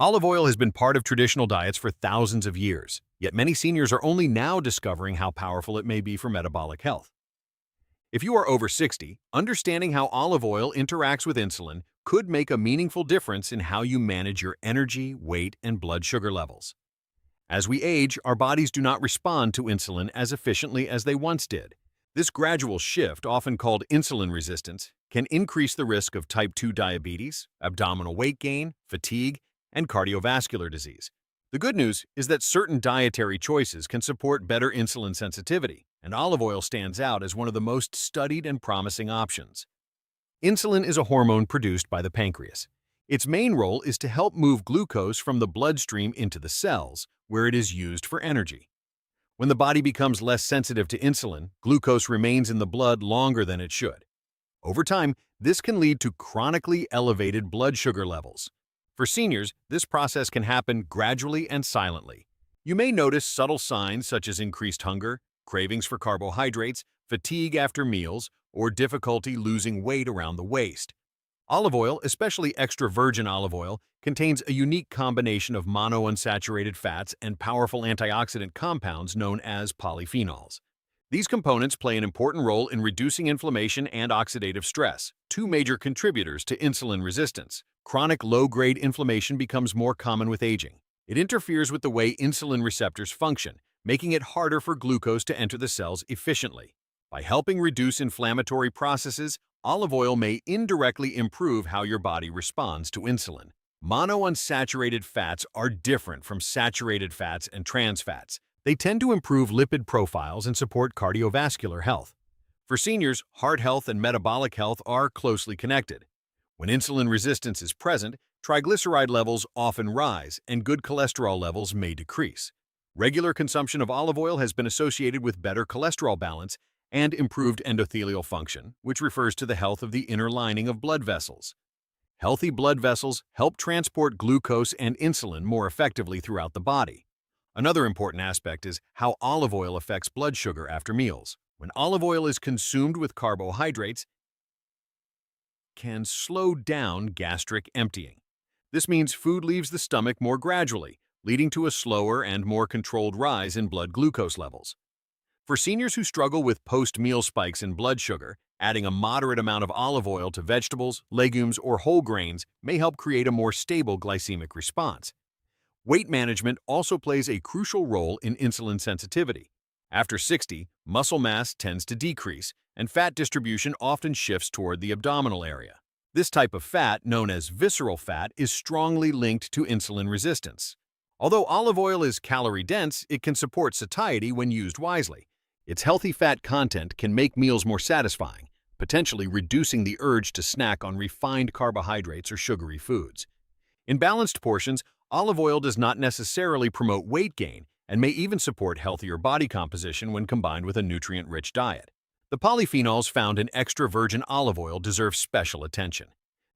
Olive oil has been part of traditional diets for thousands of years, yet many seniors are only now discovering how powerful it may be for metabolic health. If you are over 60, understanding how olive oil interacts with insulin could make a meaningful difference in how you manage your energy, weight, and blood sugar levels. As we age, our bodies do not respond to insulin as efficiently as they once did. This gradual shift, often called insulin resistance, can increase the risk of type 2 diabetes, abdominal weight gain, fatigue, and cardiovascular disease. The good news is that certain dietary choices can support better insulin sensitivity, and olive oil stands out as one of the most studied and promising options. Insulin is a hormone produced by the pancreas. Its main role is to help move glucose from the bloodstream into the cells, where it is used for energy. When the body becomes less sensitive to insulin, glucose remains in the blood longer than it should. Over time, this can lead to chronically elevated blood sugar levels. For seniors, this process can happen gradually and silently. You may notice subtle signs such as increased hunger, cravings for carbohydrates, fatigue after meals, or difficulty losing weight around the waist. Olive oil, especially extra virgin olive oil, contains a unique combination of monounsaturated fats and powerful antioxidant compounds known as polyphenols. These components play an important role in reducing inflammation and oxidative stress, two major contributors to insulin resistance. Chronic low-grade inflammation becomes more common with aging. It interferes with the way insulin receptors function, making it harder for glucose to enter the cells efficiently. By helping reduce inflammatory processes, olive oil may indirectly improve how your body responds to insulin. Monounsaturated fats are different from saturated fats and trans fats. They tend to improve lipid profiles and support cardiovascular health. For seniors, heart health and metabolic health are closely connected. When insulin resistance is present, triglyceride levels often rise and good cholesterol levels may decrease. Regular consumption of olive oil has been associated with better cholesterol balance and improved endothelial function, which refers to the health of the inner lining of blood vessels. Healthy blood vessels help transport glucose and insulin more effectively throughout the body. Another important aspect is how olive oil affects blood sugar after meals. When olive oil is consumed with carbohydrates, it can slow down gastric emptying. This means food leaves the stomach more gradually, leading to a slower and more controlled rise in blood glucose levels. For seniors who struggle with post-meal spikes in blood sugar, adding a moderate amount of olive oil to vegetables, legumes, or whole grains may help create a more stable glycemic response. Weight management also plays a crucial role in insulin sensitivity. After 60, muscle mass tends to decrease, and fat distribution often shifts toward the abdominal area. This type of fat, known as visceral fat, is strongly linked to insulin resistance. Although olive oil is calorie-dense, it can support satiety when used wisely. Its healthy fat content can make meals more satisfying, potentially reducing the urge to snack on refined carbohydrates or sugary foods. In balanced portions, olive oil does not necessarily promote weight gain and may even support healthier body composition when combined with a nutrient-rich diet. The polyphenols found in extra virgin olive oil deserve special attention.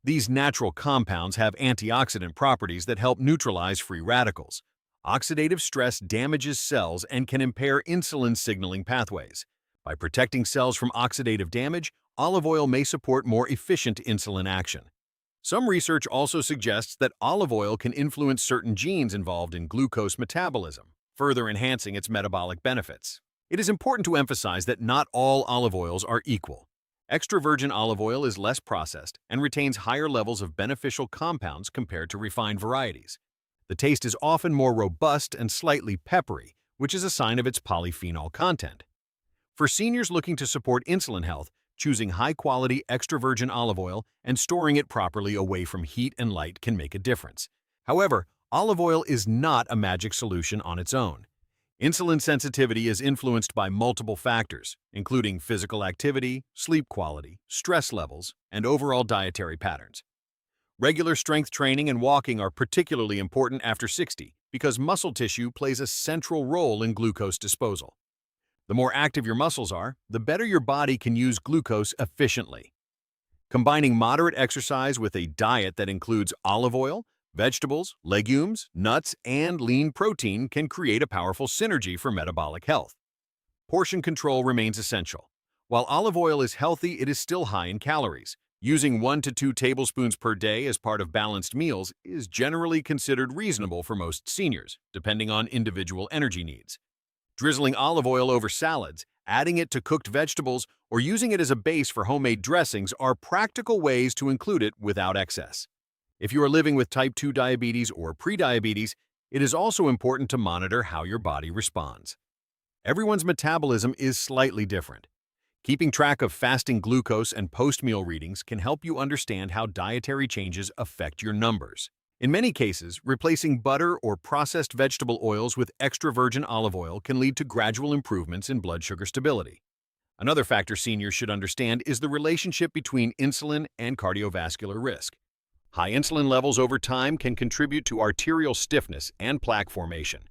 These natural compounds have antioxidant properties that help neutralize free radicals. Oxidative stress damages cells and can impair insulin signaling pathways. By protecting cells from oxidative damage, olive oil may support more efficient insulin action. Some research also suggests that olive oil can influence certain genes involved in glucose metabolism, further enhancing its metabolic benefits. It is important to emphasize that not all olive oils are equal. Extra virgin olive oil is less processed and retains higher levels of beneficial compounds compared to refined varieties. The taste is often more robust and slightly peppery, which is a sign of its polyphenol content. For seniors looking to support insulin health, choosing high-quality extra virgin olive oil and storing it properly away from heat and light can make a difference. However, olive oil is not a magic solution on its own. Insulin sensitivity is influenced by multiple factors, including physical activity, sleep quality, stress levels, and overall dietary patterns. Regular strength training and walking are particularly important after 60 because muscle tissue plays a central role in glucose disposal. The more active your muscles are, the better your body can use glucose efficiently. Combining moderate exercise with a diet that includes olive oil, vegetables, legumes, nuts, and lean protein can create a powerful synergy for metabolic health. Portion control remains essential. While olive oil is healthy, it is still high in calories. Using 1 to 2 tablespoons per day as part of balanced meals is generally considered reasonable for most seniors, depending on individual energy needs. Drizzling olive oil over salads, adding it to cooked vegetables, or using it as a base for homemade dressings are practical ways to include it without excess. If you are living with type 2 diabetes or prediabetes, it is also important to monitor how your body responds. Everyone's metabolism is slightly different. Keeping track of fasting glucose and post-meal readings can help you understand how dietary changes affect your numbers. In many cases, replacing butter or processed vegetable oils with extra virgin olive oil can lead to gradual improvements in blood sugar stability. Another factor seniors should understand is the relationship between insulin and cardiovascular risk. High insulin levels over time can contribute to arterial stiffness and plaque formation.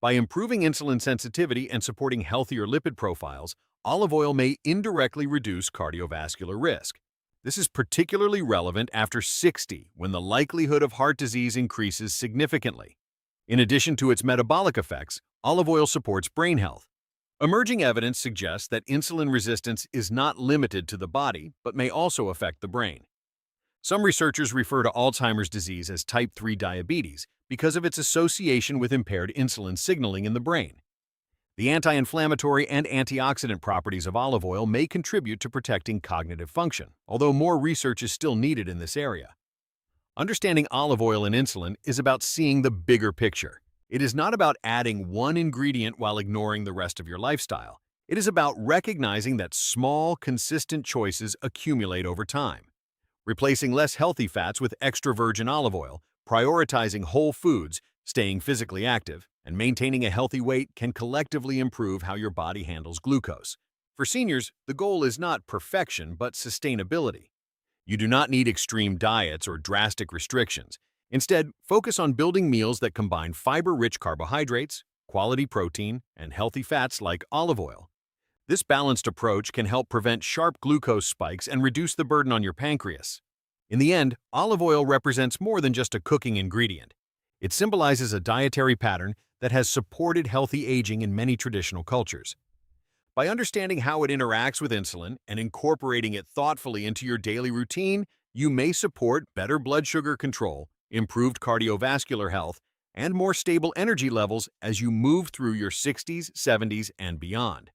By improving insulin sensitivity and supporting healthier lipid profiles, olive oil may indirectly reduce cardiovascular risk. This is particularly relevant after 60, when the likelihood of heart disease increases significantly. In addition to its metabolic effects, olive oil supports brain health. Emerging evidence suggests that insulin resistance is not limited to the body, but may also affect the brain. Some researchers refer to Alzheimer's disease as type 3 diabetes because of its association with impaired insulin signaling in the brain. The anti-inflammatory and antioxidant properties of olive oil may contribute to protecting cognitive function, although more research is still needed in this area. Understanding olive oil and insulin is about seeing the bigger picture. It is not about adding one ingredient while ignoring the rest of your lifestyle. It is about recognizing that small, consistent choices accumulate over time. Replacing less healthy fats with extra virgin olive oil, prioritizing whole foods, staying physically active, and maintaining a healthy weight can collectively improve how your body handles glucose. For seniors, the goal is not perfection but sustainability. You do not need extreme diets or drastic restrictions. Instead, focus on building meals that combine fiber-rich carbohydrates, quality protein, and healthy fats like olive oil. This balanced approach can help prevent sharp glucose spikes and reduce the burden on your pancreas. In the end, olive oil represents more than just a cooking ingredient. It symbolizes a dietary pattern that has supported healthy aging in many traditional cultures. By understanding how it interacts with insulin and incorporating it thoughtfully into your daily routine, you may support better blood sugar control, improved cardiovascular health, and more stable energy levels as you move through your 60s, 70s, and beyond.